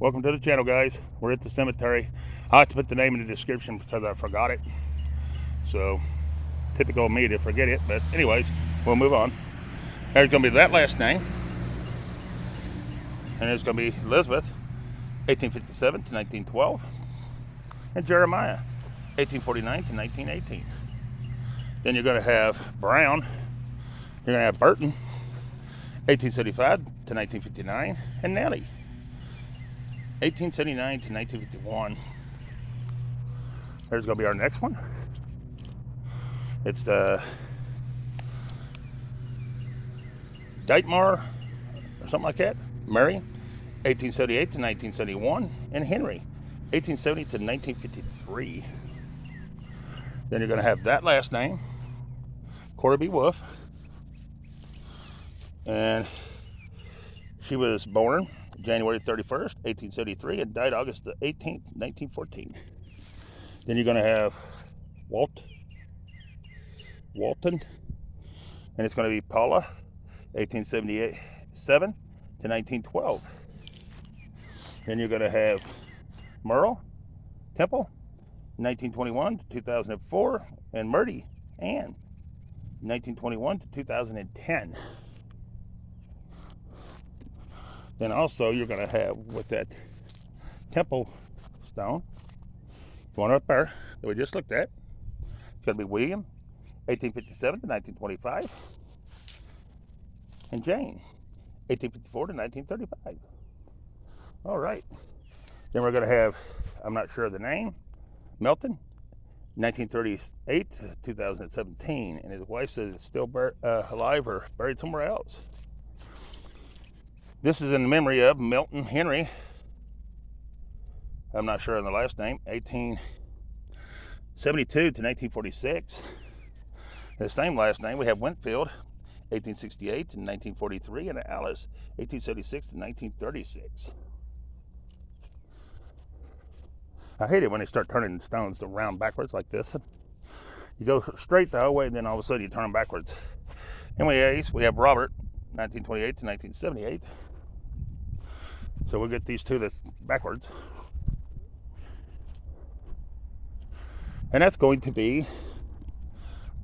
Welcome to the channel, guys. We're at the cemetery. I have to put the name in the description because I forgot it. So, typical of me to forget it. But anyways, we'll move on. There's going to be that last name. And there's going to be Elizabeth, 1857 to 1912. And Jeremiah, 1849 to 1918. Then you're going to have Brown. You're going to have Burton, 1875 to 1959. And Nellie, 1879 to 1951. There's going to be our next one. It's Dietmar, or something like that. Mary, 1878 to 1971. And Henry, 1870 to 1953. Then you're going to have that last name, Corby Wolf. And she was born January 31st, 1873, and died August the 18th, 1914. Then you're going to have Walton, and it's going to be Paula, 1877 to 1912. Then you're going to have Merle Temple, 1921 to 2004, and Murdy Ann, 1921 to 2010. Then also you're going to have with that temple stone, one up there that we just looked at. It's going to be William, 1857 to 1925, and Jane, 1854 to 1935. All right. Then we're going to have, I'm not sure of the name, Melton, 1938 to 2017, and his wife says it's still alive or buried somewhere else. This is in memory of Milton Henry. I'm not sure on the last name, 1872 to 1946. The same last name, we have Winfield, 1868 to 1943, and Alice, 1876 to 1936. I hate it when they start turning stones around backwards like this. You go straight the whole way, and then all of a sudden you turn them backwards. Anyways, we have Robert, 1928 to 1978. So we'll get these two that's backwards. And that's going to be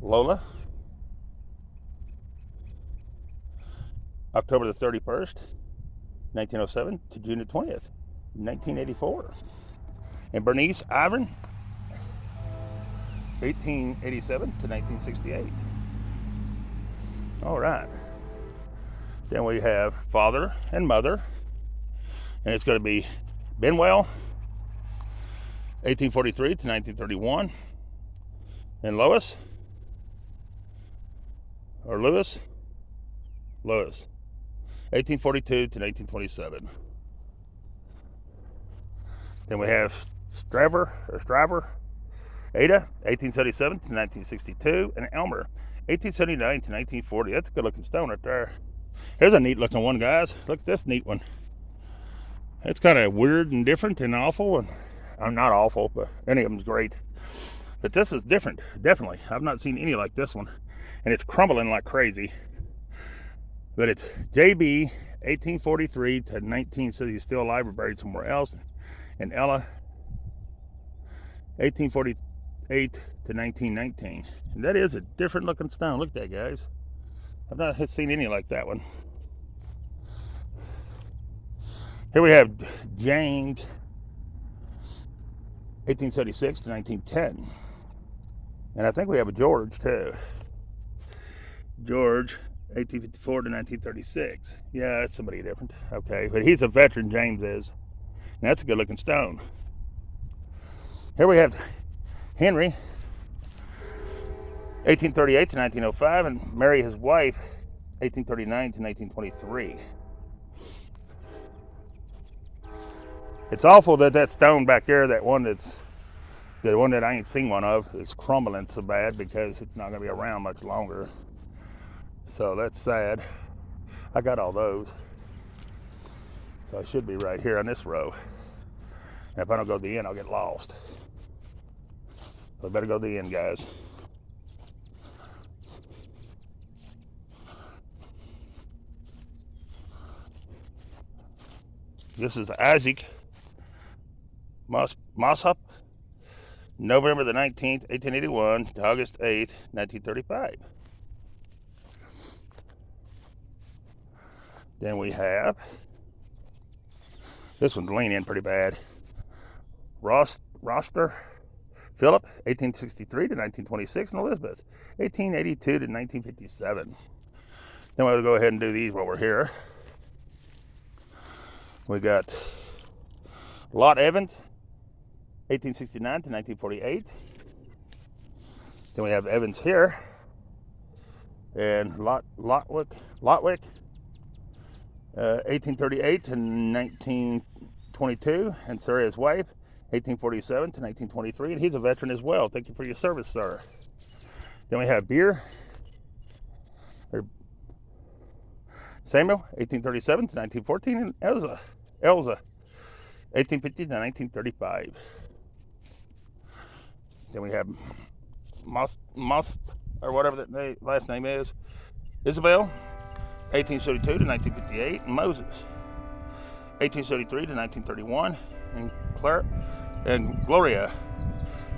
Lola, October the 31st, 1907 to June the 20th, 1984. And Bernice Ivan, 1887 to 1968. All right. Then we have father and mother. And it's going to be Benwell, 1843 to 1931. And Lewis, 1842 to 1927. Then we have Straver, Ada, 1877 to 1962. And Elmer, 1879 to 1940. That's a good looking stone right there. Here's a neat looking one, guys. Look at this neat one. It's kind of weird and different and awful, and I'm not awful, but any of them's great. But this is different, definitely. I've not seen any like this one, and it's crumbling like crazy. But it's JB, 1843 to 19, says he's still alive or buried somewhere else, and Ella, 1848 to 1919. And that is a different looking stone. Look at that, guys. I've not seen any like that one. Here we have James, 1876 to 1910. And I think we have a George, too. George, 1854 to 1936. Yeah, that's somebody different. Okay, but he's a veteran, James is. And that's a good-looking stone. Here we have Henry, 1838 to 1905, and Mary, his wife, 1839 to 1923. It's awful that stone back there, the one that I ain't seen one of, is crumbling so bad because it's not going to be around much longer. So that's sad. I got all those. So I should be right here on this row. And if I don't go to the end, I'll get lost. So I better go to the end, guys. This is Isaac, Mossop, November the 19th, 1881 to August 8th, 1935. Then we have, this one's leaning pretty bad, Roster Philip, 1863 to 1926, and Elizabeth, 1882 to 1957. Then we'll go ahead and do these while we're here. We got Lot Evans, 1869 to 1948. Then we have Evans here, and Lotwick, 1838 to 1922, and Sir, his wife, 1847 to 1923, and he's a veteran as well. Thank you for your service, sir. Then we have Samuel, 1837 to 1914, and Elza, 1850 to 1935. Then we have Moss, or whatever that last name is, Isabel, 1872 to 1958, and Moses, 1873 to 1931, and Gloria,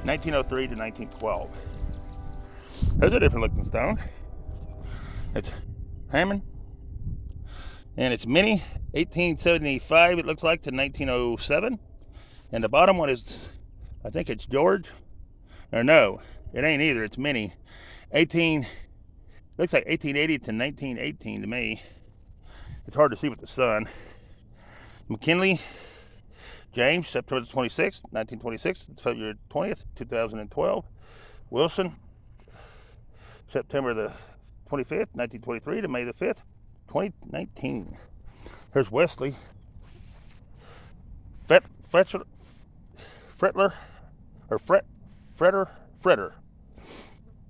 1903 to 1912. There's a different looking stone. It's Hammond, and it's Minnie, 1875, it looks like, to 1907. And the bottom one is, I think it's George, or no, it ain't either, it's Minnie, looks like 1880 to 1918 to me. It's hard to see with the sun. McKinley James, September 26th, 1926, February 20th, 2012. Wilson, September the 25th, 1923 to May the 5th, 2019. Here's Wesley Fretter,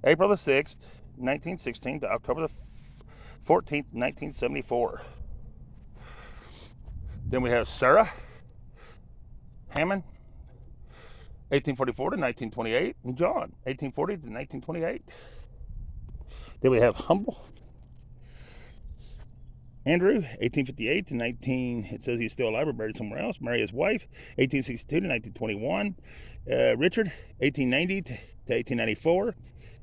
April the 6th, 1916 to October the 14th, 1974. Then we have Sarah Hammond, 1844 to 1928, and John, 1840 to 1928. Then we have Humble Andrew, 1858 to 19, it says he's still alive or buried somewhere else. Marry his wife, 1862 to 1921. Richard, 1890 to 1894.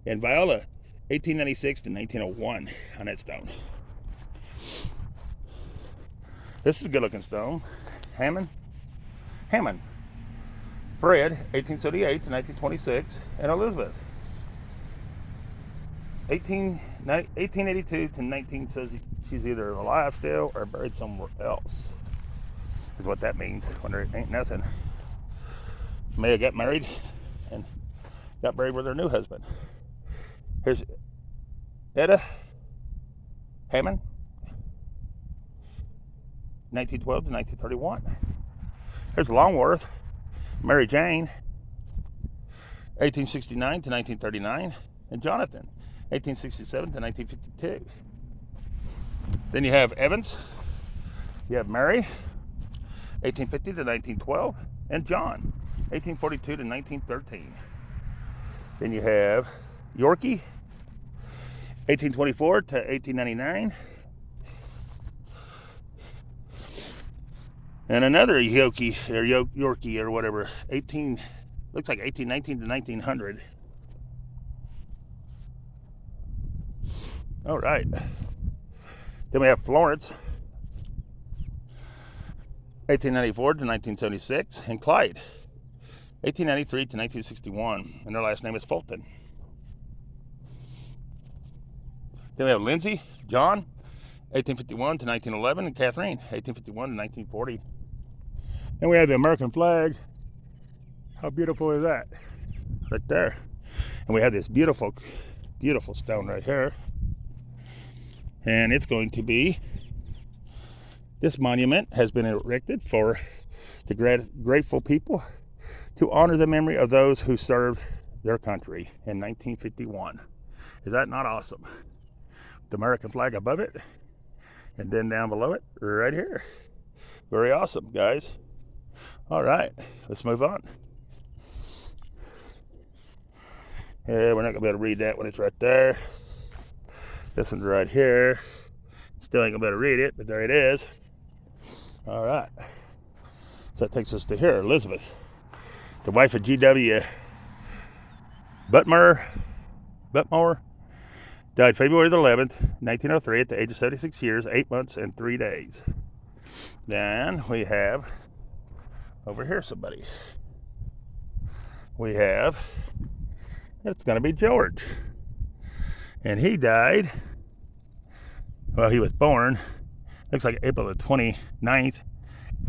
And Viola, 1896 to 1901 on that stone. This is a good looking stone. Hammond. Fred, 1878 to 1926. And Elizabeth, 1882 to 19, says she's either alive still or buried somewhere else, is what that means when there ain't nothing. May have got married and got buried with her new husband. Here's Etta Hammond, 1912 to 1931. Here's Longworth Mary Jane, 1869 to 1939, and Jonathan, 1867 to 1952. Then you have Evans, you have Mary, 1850 to 1912, and John, 1842 to 1913. Then you have Yorkie, 1824 to 1899, and another Yorkie or whatever, looks like 1819 to 1900. All right. Then we have Florence, 1894 to 1976, and Clyde, 1893 to 1961, and their last name is Fulton. Then we have Lindsay John, 1851 to 1911, and Catherine, 1851 to 1940. And we have the American flag. How beautiful is that? Right there. And we have this beautiful, beautiful stone right here. And it's going to be, this monument has been erected for the grateful people to honor the memory of those who served their country in 1951. Is that not awesome? The American flag above it, and then down below it, right here. Very awesome, guys. All right, let's move on. Yeah, we're not gonna be able to read that when it's right there. This one's right here. Still ain't gonna be able to read it, but there it is. All right. So that takes us to here, Elizabeth. The wife of G.W. Butmore died February the 11th, 1903 at the age of 76 years, 8 months, and 3 days. Then we have over here somebody. We have, it's going to be George. And he died, well, he was born, looks like April the 29th,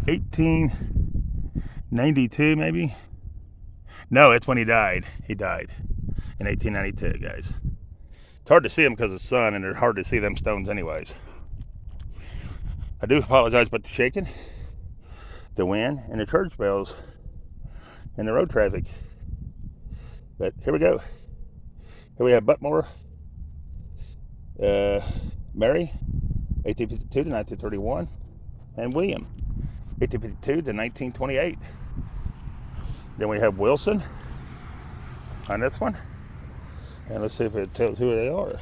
1892 maybe? No, it's when he died. He died in 1892, guys. It's hard to see them because of the sun, and they're hard to see them stones anyways. I do apologize about the shaking, the wind, and the church bells, and the road traffic. But here we go. Here we have Butmore, Mary, 1852 to 1931, and William, 1852 to 1928. Then we have Wilson on this one. And let's see if it tells who they are.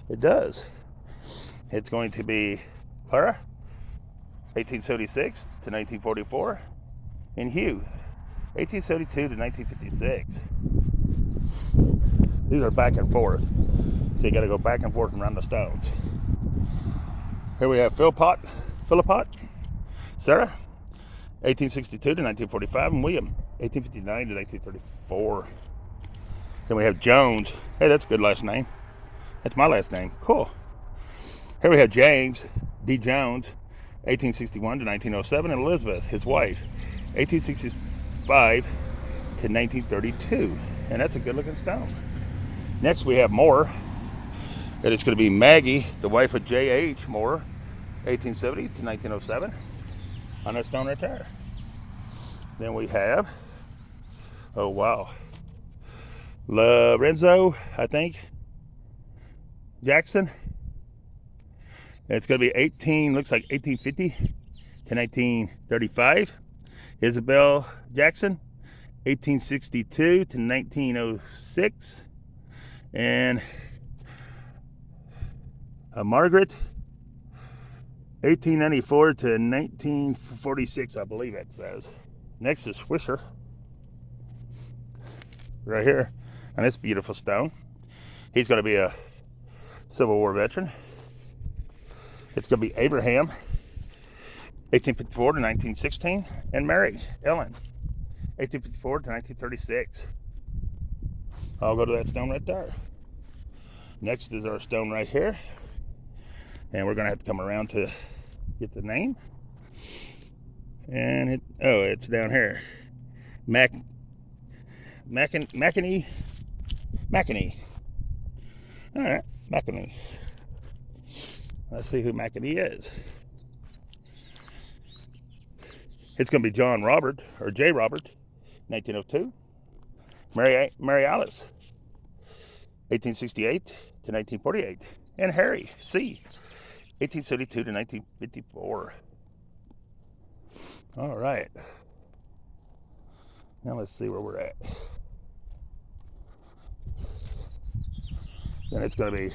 It does. It's going to be Clara, 1876 to 1944, and Hugh, 1872 to 1956. These are back and forth. So you got to go back and forth around the stones. Here we have Philpott, Sarah, 1862 to 1945, and William, 1859 to 1934. Then we have Jones. Hey, that's a good last name. That's my last name. Cool. Here we have James D. Jones, 1861 to 1907, and Elizabeth, his wife, 1865 to 1932. And that's a good-looking stone. Next, we have Moore. And it's going to be Maggie, the wife of J.H. Moore, 1870 to 1907, on that stone right there. Then we have, oh wow, Lorenzo, I think, Jackson. It's going to be looks like 1850 to 1935. Isabel Jackson, 1862 to 1906. And Margaret, 1894 to 1946, I believe it says. Next is Swisher, right here, on this beautiful stone. He's going to be a Civil War veteran. It's going to be Abraham, 1854 to 1916, and Mary Ellen, 1854 to 1936. I'll go to that stone right there. Next is our stone right here, and we're going to have to come around to get the name. And it's down here. Mackany. All right, Mackany. Let's see who Mackany is. It's going to be John Robert, or J. Robert, 1902. Mary Alice, 1868 to 1948. And Harry C., 1872 to 1954. All right. Now let's see where we're at. Then it's going to be,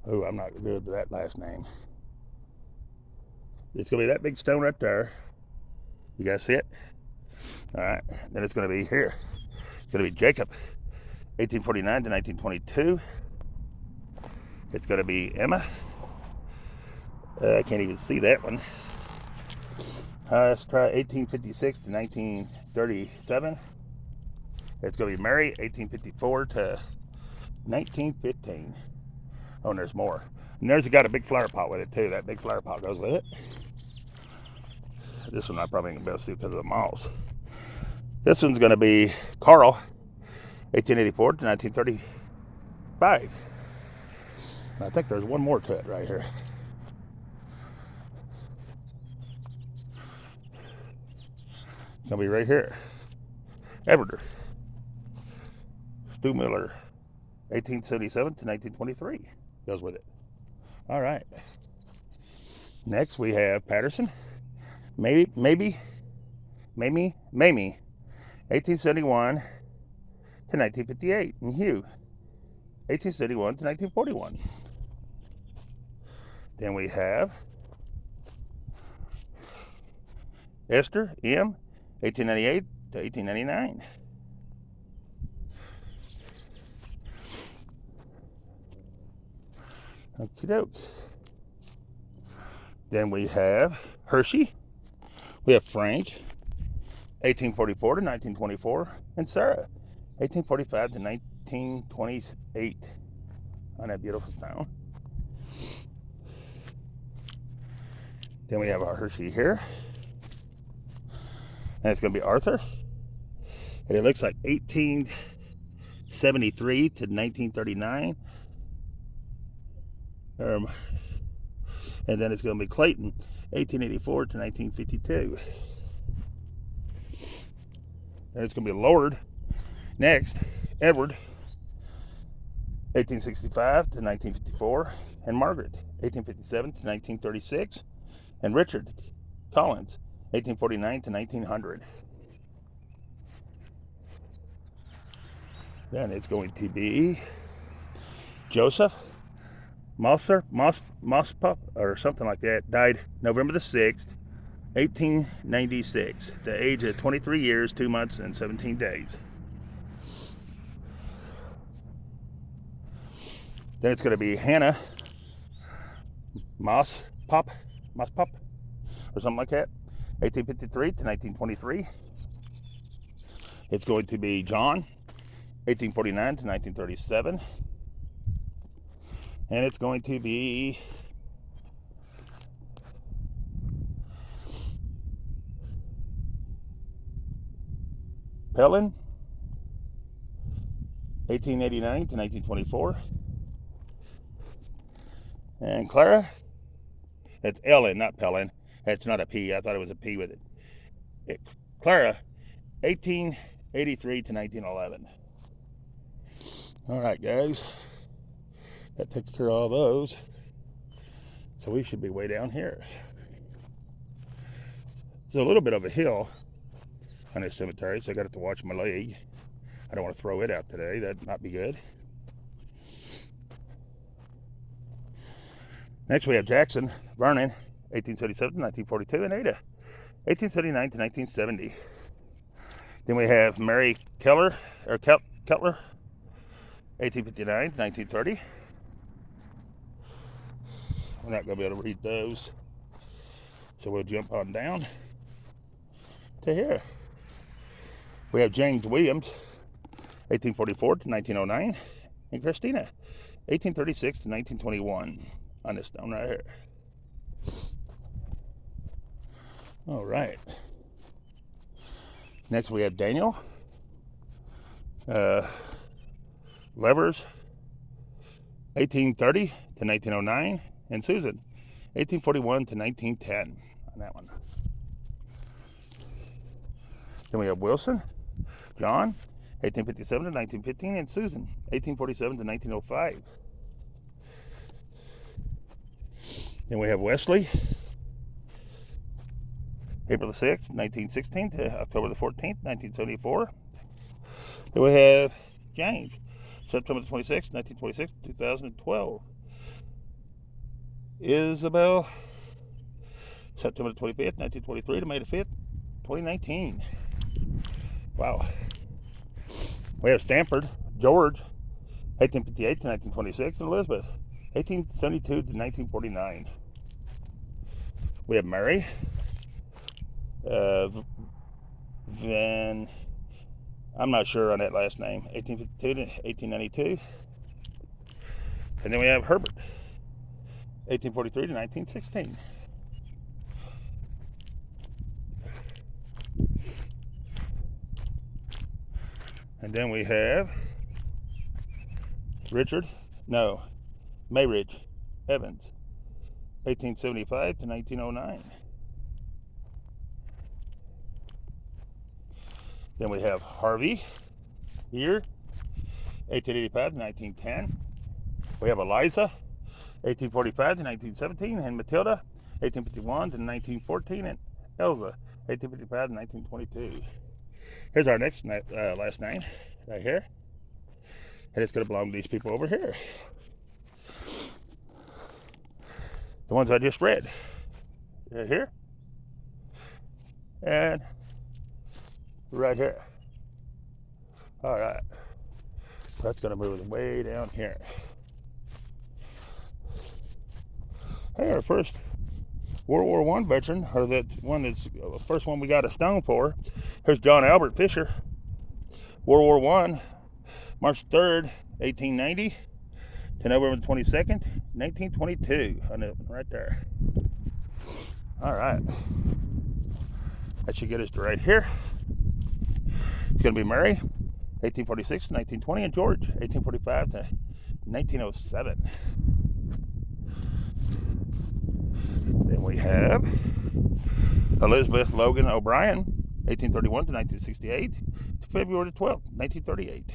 oh, I'm not good with that last name. It's going to be that big stone right there. You guys see it? All right. Then it's going to be here. It's going to be Jacob, 1849 to 1922. It's going to be Emma. I can't even see that one. Let's try 1856 to 1937. It's going to be Mary, 1854 to 1915. Oh, and there's more. And there's got a big flower pot with it too. That big flower pot goes with it. This one I probably ain't going to be able to see because of the moss. This one's going to be Carl, 1884 to 1935. I think there's one more to it right here. It's going to be right here. Everett. Stu Miller, 1877 to 1923. Goes with it. All right. Next we have Patterson. Mamie, 1871 to 1958. And Hugh, 1871 to 1941. Then we have Esther M., 1898 to 1899. Okie doke. Then we have Hershey. We have Frank, 1844 to 1924, and Sarah, 1845 to 1928. On that beautiful town. Then we have our Hershey here. And it's going to be Arthur. And it looks like 1873 to 1939. And then it's going to be Clayton, 1884 to 1952. Then it's going to be Lord. Next, Edward, 1865 to 1954. And Margaret, 1857 to 1936. And Richard Collins, 1849 to 1900. Then it's going to be Joseph Mospup or something like that. Died November the 6th, 1896, at the age of 23 years, 2 months, and 17 days. Then it's going to be Hannah Mospup, or something like that, 1853 to 1923. It's going to be John, 1849 to 1937. And it's going to be Pellin, 1889 to 1924. And Clara, it's Ellen, not Pellin. That's not a P. I thought it was a P with it. Clara, 1883 to 1911. All right, guys. That takes care of all those. So we should be way down here. There's a little bit of a hill on this cemetery, so I got to watch my leg. I don't want to throw it out today. That'd not be good. Next we have Jackson Vernon, 1877 to 1942, and Ada, 1879 to 1970. Then we have Mary Kettler, 1859 to 1930. We're not going to be able to read those, so we'll jump on down to here. We have James Williams, 1844 to 1909, and Christina, 1836 to 1921, on this stone right here. All right. Next we have Daniel Levers, 1830 to 1909, and Susan, 1841 to 1910, on that one. Then we have Wilson John, 1857 to 1915, and Susan, 1847 to 1905. Then we have Wesley, April the 6th, 1916 to October the 14th, 1974. Then we have James, September the 26th, 1926 to 2012. Isabel, September the 25th, 1923 to May the 5th, 2019. Wow. We have Stanford George, 1858 to 1926, and Elizabeth, 1872 to 1949. We have Mary Van, I'm not sure on that last name, 1852 to 1892. And then we have Herbert, 1843 to 1916. And then we have Mayridge Evans, 1875 to 1909. Then we have Harvey here, 1885 to 1910. We have Eliza, 1845 to 1917, and Matilda, 1851 to 1914, and Elza, 1855 to 1922. Here's our next last name, right here. And it's going to belong to these people over here. The ones I just read. Right here. And right here. All right. That's going to move way down here. Hey, our first World War I veteran, or that one that's the first one we got a stone for. Here's John Albert Fisher. World War I, March 3rd, 1890 to November 22nd, 1922. On it right there. All right. That should get us to right here. It's going to be Mary, 1846 to 1920, and George, 1845 to 1907. Then we have Elizabeth Logan O'Brien, 1831 to 1968, to February 12th, 1938.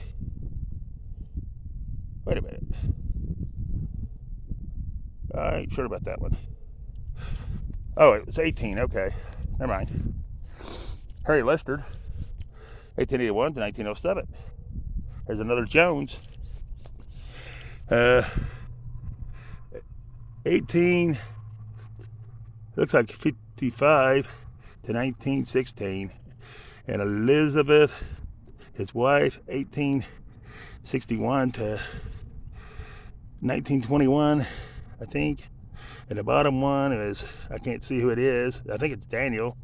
Wait a minute. I ain't sure about that one. Oh, it was 18. Okay. Never mind. Harry Lester, 1881 to 1907. There's another Jones. 18, looks like 55 to 1916. And Elizabeth, his wife, 1861 to 1921, I think. And the bottom one is, I can't see who it is. I think it's Daniel.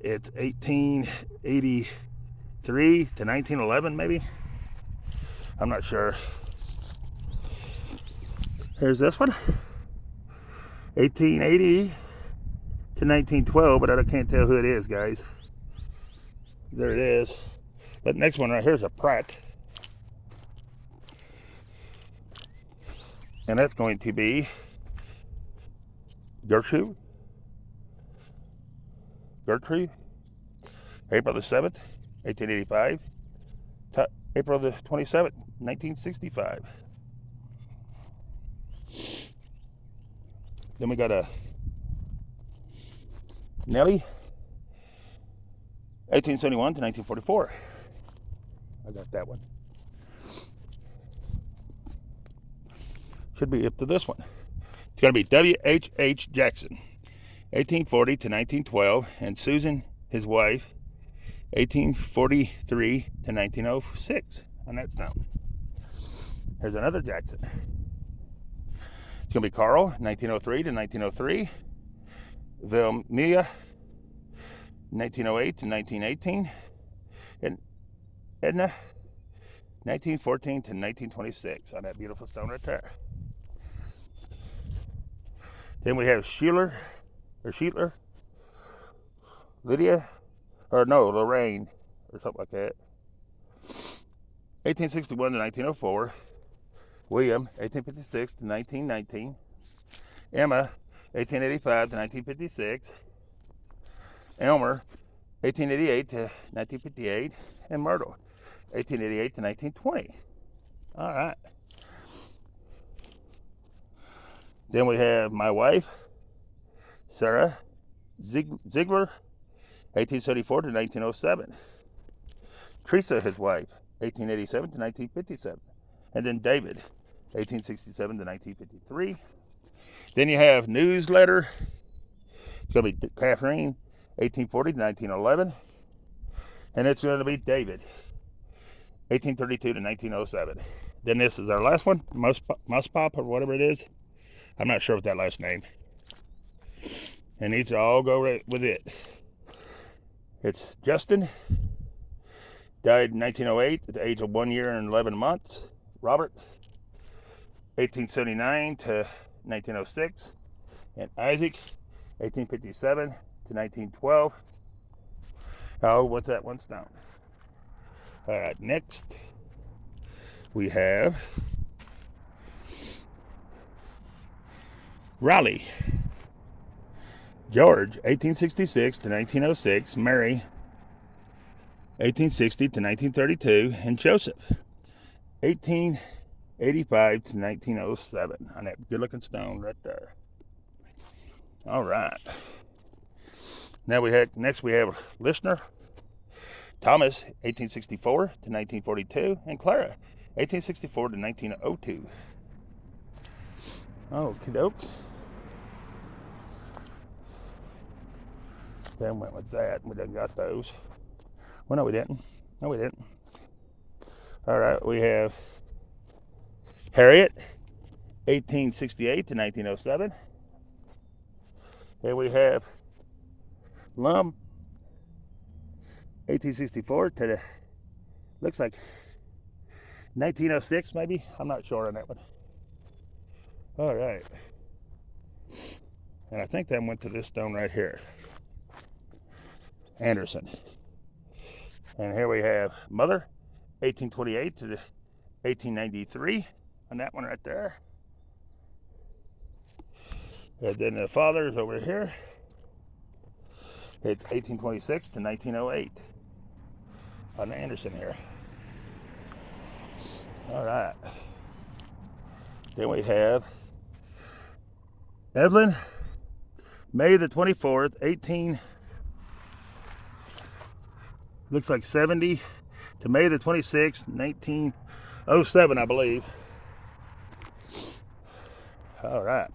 It's 1883 to 1911, maybe. I'm not sure. Here's this one. 1880 to 1912, but I can't tell who it is, guys. There it is. That next one right here is a Pratt. And that's going to be Gertrude, April the 7th, 1885, to April the 27th, 1965. Then we got a Nellie, 1871 to 1944. I got that one. Should be up to this one. It's going to be W.H.H. Jackson, 1840 to 1912, and Susan, his wife, 1843 to 1906 on that stone. Here's another Jackson. It's going to be Carl, 1903 to 1903, Vilmia, 1908 to 1918, and Edna, 1914 to 1926 on that beautiful stone right there. Then we have Sheeler, Lydia, Lorraine, or something like that. 1861 to 1904. William, 1856 to 1919. Emma, 1885 to 1956. Elmer, 1888 to 1958. And Myrtle, 1888 to 1920. All right. Then we have my wife, Sarah Ziegler, 1874 to 1907. Teresa, his wife, 1887 to 1957. And then David, 1867 to 1953. Then you have Newsletter. It's going to be Catherine, 1840 to 1911. And it's going to be David, 1832 to 1907. Then this is our last one, Muspop or whatever it is. I'm not sure what that last name. And these all go right with it. It's Justin, died in 1908 at the age of 1 year and 11 months. Robert, 1879 to 1906. And Isaac, 1857 to 1912. Oh, what's that one stone? All right, next we have Raleigh, George, 1866 to 1906, Mary, 1860 to 1932, and Joseph, 1885 to 1907, on that good-looking stone right there. All right. Next we have listener, Thomas, 1864 to 1942, and Clara, 1864 to 1902. Okie doke. Then went with that. We done got those. Well, no, we didn't. No, we didn't. All right, we have Harriet, 1868 to 1907. And we have Lum, 1864 to the, looks like 1906 maybe. I'm not sure on that one. All right. And I think that went to this stone right here. Anderson. And here we have Mother, 1828 to the 1893 on that one right there. And then the Father's over here. It's 1826 to 1908 on Anderson here. All right. Then we have Evelyn, May the 24th, 18, looks like 70 to May the 26th, 1907, I believe. All right.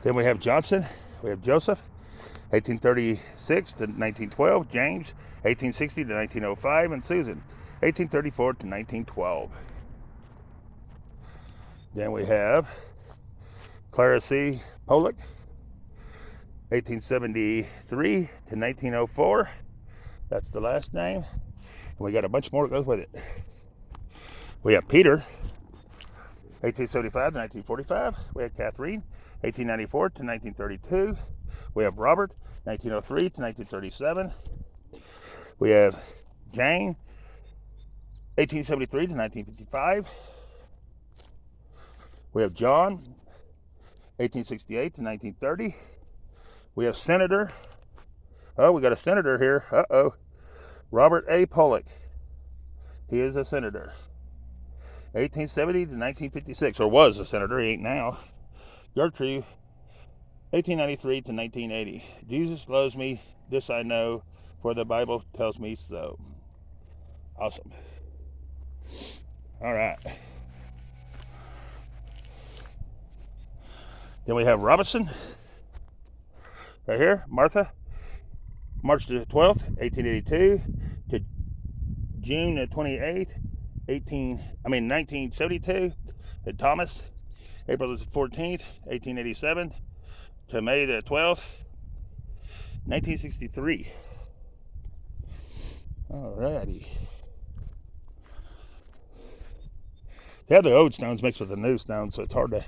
Then we have Johnson, we have Joseph, 1836 to 1912, James, 1860 to 1905, and Susan, 1834 to 1912. Then we have Clara C. Pollock, 1873 to 1904. That's the last name. And we got a bunch more that goes with it. We have Peter, 1875 to 1945. We have Catherine, 1894 to 1932. We have Robert, 1903 to 1937. We have Jane, 1873 to 1955. We have John, 1868 to 1930. We have Senator. Oh, we got a senator here. Uh-oh. Robert A. Pollock. He is a senator. 1870 to 1956, or was a senator. He ain't now. Gertrude, 1893 to 1980. Jesus loves me, this I know, for the Bible tells me so. Awesome. All right. Then we have Robinson, right here. Martha, March the 12th, 1882 to June the 28th, 1972. And Thomas, April the 14th, 1887 to May the 12th, 1963. Alrighty. They have the old stones mixed with the new stones, so it's hard to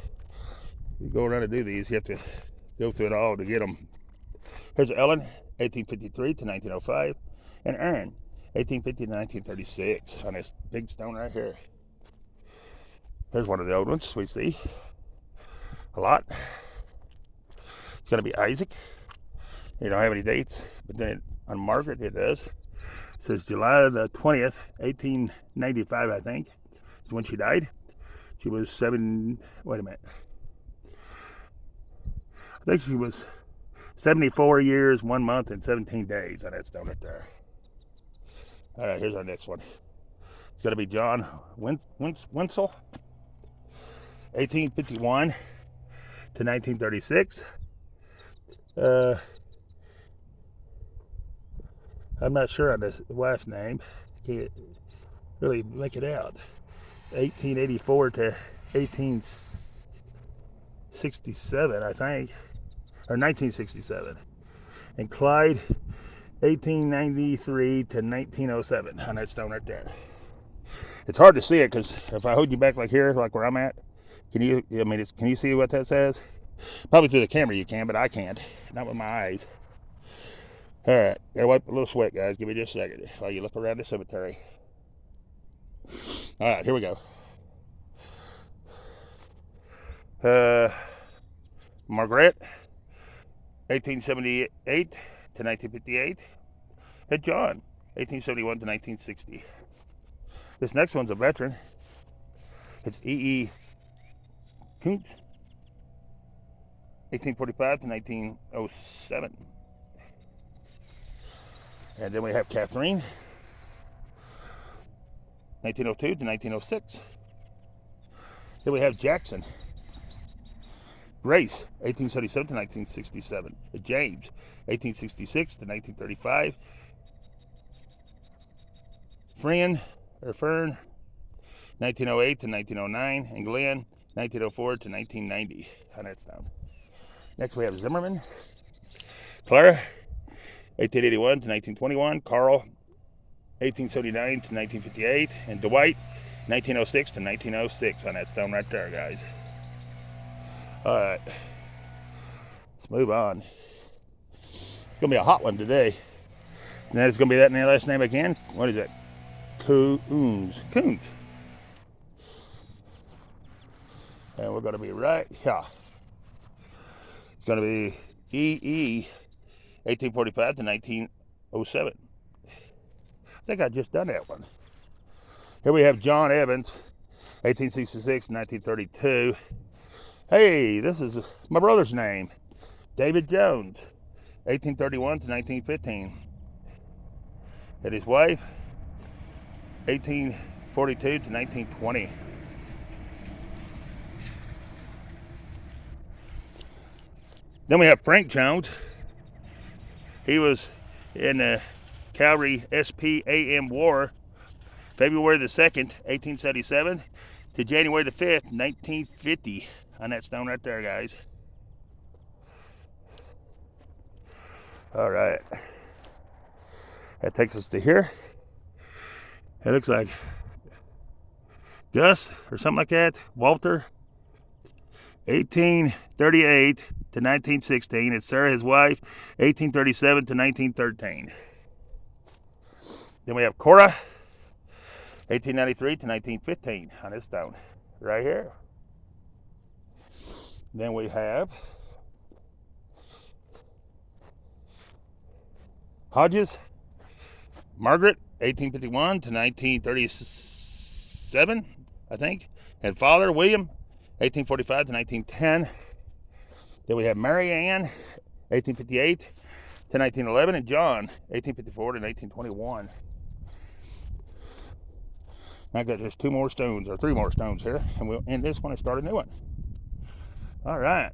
go around and do these. You have to go through it all to get them. Here's Ellen, 1853 to 1905, and Aaron, 1850 to 1936, on this big stone right here. Here's one of the old ones we see a lot. It's going to be Isaac. You don't have any dates, but then on Margaret it does. It says July the 20th, 1895, I think, is when she died. She was I think she was 74 years, 1 month, and 17 days on that stone right there. All right, here's our next one. It's going to be John Winsel, 1851 to 1936. I'm not sure on his wife's name. Can't really make it out. 1884 to 1867, I think, or 1967. And Clyde, 1893 to 1907 on that stone right there. It's hard to see it because if I hold you back like here, like where I'm at, can you see what that says? Probably through the camera you can, but I can't. Not with my eyes. All right, gotta wipe a little sweat, guys. Give me just a second while you look around the cemetery. All right, here we go. Margaret, 1878 to 1958. And John, 1871 to 1960. This next one's a veteran. It's E.E. Kuntz, 1845 to 1907. And then we have Catherine, 1902 to 1906. Then we have Jackson, Grace, 1877 to 1967. James, 1866 to 1935. Fern, 1908 to 1909. And Glenn, 1904 to 1990. On that down. Next we have Zimmerman. Clara, 1881 to 1921. Carl, 1879 to 1958. And Dwight, 1906 to 1906. On that stone right there, guys. All right, let's move on. It's gonna be a hot one today. And then it's gonna be that last name again. What is it? Coons. And we're gonna be right here. It's gonna be EE, 1845 to 1907. I think I just done that one. Here we have John Evans, 1866 to 1932. Hey, this is my brother's name, David Jones, 1831 to 1915. And his wife, 1842 to 1920. Then we have Frank Jones. He was in the Cavalry SPAM War, February the 2nd, 1877 to January the 5th, 1950. On that stone right there, guys. All right. That takes us to here. It looks like Gus or something like that. Walter, 1838 to 1916. It's Sarah, his wife, 1837 to 1913. Then we have Cora, 1893 to 1915 on this stone right here. Then we have Hodges, Margaret, 1851 to 1937, I think. And father, William, 1845 to 1910. Then we have Mary Ann, 1858 to 1911. And John, 1854 to 1921. I got just 3 more stones here. And we'll end this one and start a new one. All right.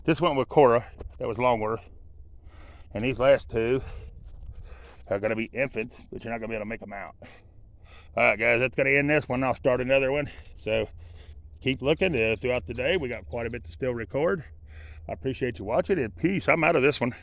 This went with Cora. That was Longworth. And these last 2 are going to be infants, but you're not going to be able to make them out. All right, guys, that's going to end this one. I'll start another one. So keep looking throughout the day. We got quite a bit to still record. I appreciate you watching, and peace. I'm out of this one.